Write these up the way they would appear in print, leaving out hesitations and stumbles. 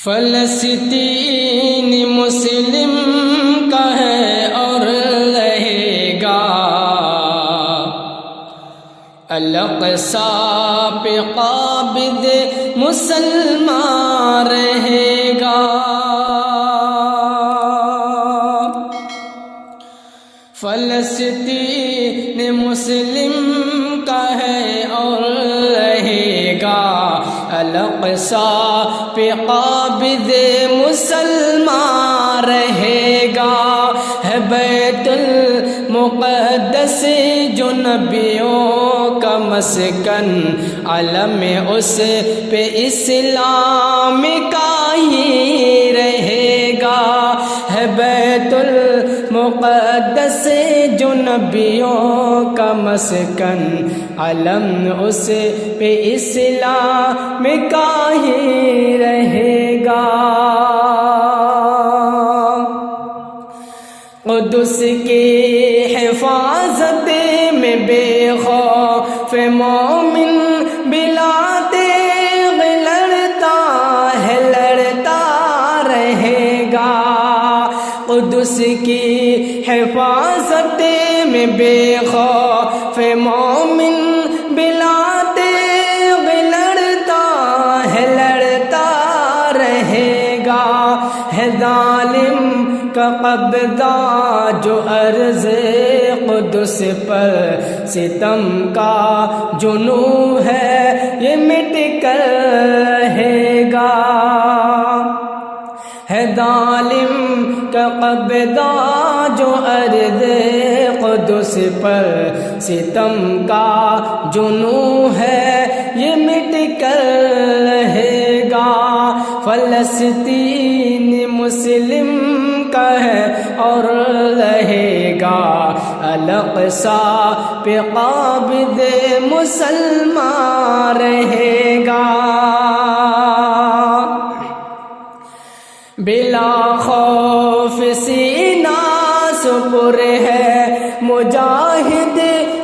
فلسطین مسلم کا ہے اور رہے گا، الاقصی پہ قابض مسلمان رہے گا۔ فلسطین مسلم کا ہے اور رہے گا، الاقصی پہ قابض مسلمان رہے گا۔ ہے بیت المقدس جو نبیوں کا مسکن، علم اس پہ اسلام کا ہی رہے گا۔ ہے بیت المقدس جو نبیوں کا مسکن، علم اس پہ اسلام کا ہی رہے گا۔ قدس کی حفاظت میں بے خوف مومن بلا تیغ لڑتا رہے گا۔ قدس کی حفاظت میں بے خوف مومن بلا تیغ لڑتا رہے گا۔ ہے ظالم کا قبضہ جو عرض قدس پر، ستم کا جنوں ہے یہ مٹ کر رہے گا۔ ہے ظالم کا قبضہ جو عرض قدس پر، ستم کا جنوں ہے یہ مٹ کر رہے گا۔ فلسطین مسلم کا ہے اور رہے گا، الاقصی پہ قابض مسلمان رہے گا۔ بلا خوف سینہ سپر ہے مجاہد،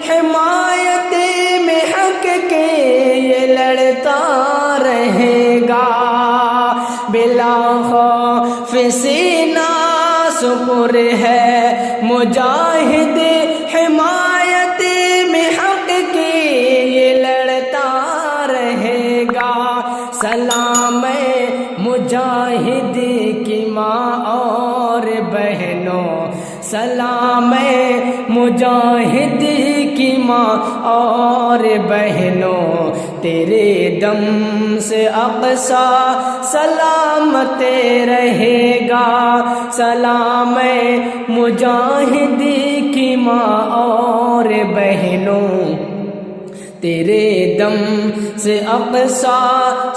حمایت میں حق کے یہ لڑتا رہے گا۔ بلا خوف سینہ سپر ہے مجاہد، حمایت میں حق کے یہ لڑتا رہے گا۔ سلام مجاہد کی ماں اور بہنوں، سلام مجاہد کی ماں اور بہنوں، تیرے دم سے اقصی سلامت رہے گا۔ سلام مجاہد کی ماں اور بہنوں، تیرے دم سے اقصی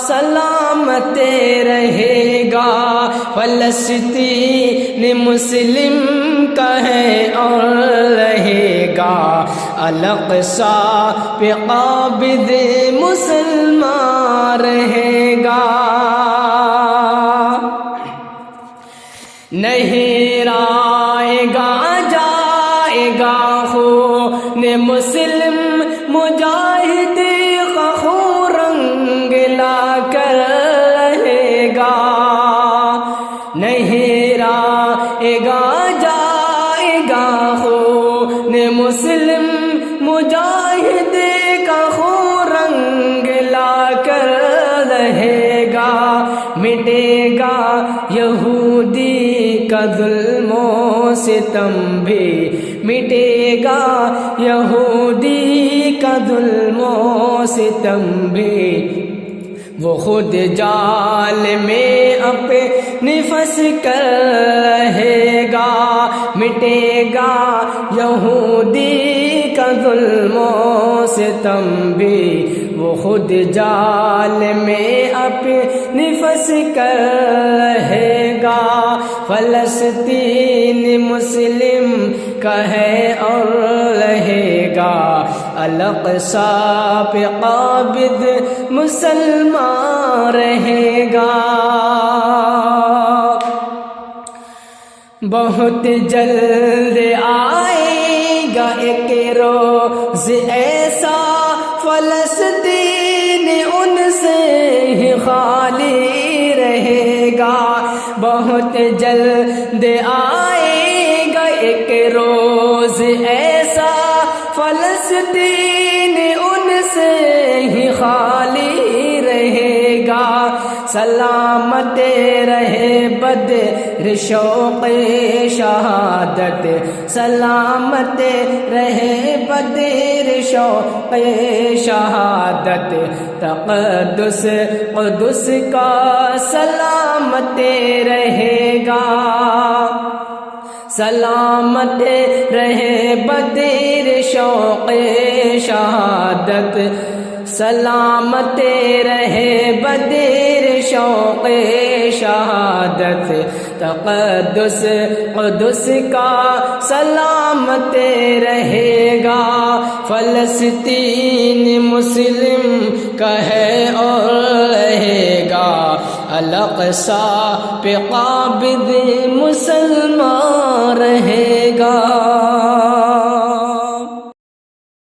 سلامت رہے گا۔ فلسطین مسلم کا ہے اور رہے گا، الاقصی پہ قابض مسلمان رہے گا۔ نہیں رائے گا خون مسلم مجاہد کا خون رنگ لا کر رہے گا۔ نہیں رائے گا خون مسلم مجاہد کا خون رنگ لا کر رہے گا۔ مٹے گا یہودی کا ظلم و ستم بھی، مٹے گا یہودی کا ظلم و ستم بھی۔ وہ خود جال میں اپنی پھنس کر رہے گا۔ مٹے گا یہودی کا ظلم و ستم بھی، وہ خود جال میں اپنی پھنس کر رہے گا۔ فلسطین مسلم کا ہے اور رہے گا، الاقصی پہ قابض مسلمان رہے گا۔ بہت جلد آئے گا ایک روز ایسا، فلسطین ان سے ہی خالی رہے بہت جلد آئے گا ایک روز ایسا فلسطین ان سے ہی خالی رہے گا سلامت رہے بدر شوق شہادت سلامت رہے بدر شوق شہادت تقدس قدس کا سلامت رہے گا سلامت رہے بدر شوق شہادت سلامت رہے بدر شوق شہادت تقدس قدس کا سلامت رہے گا فلسطین مسلم کا ہے اور رہے گا الاقصی پہ قابض مسلمان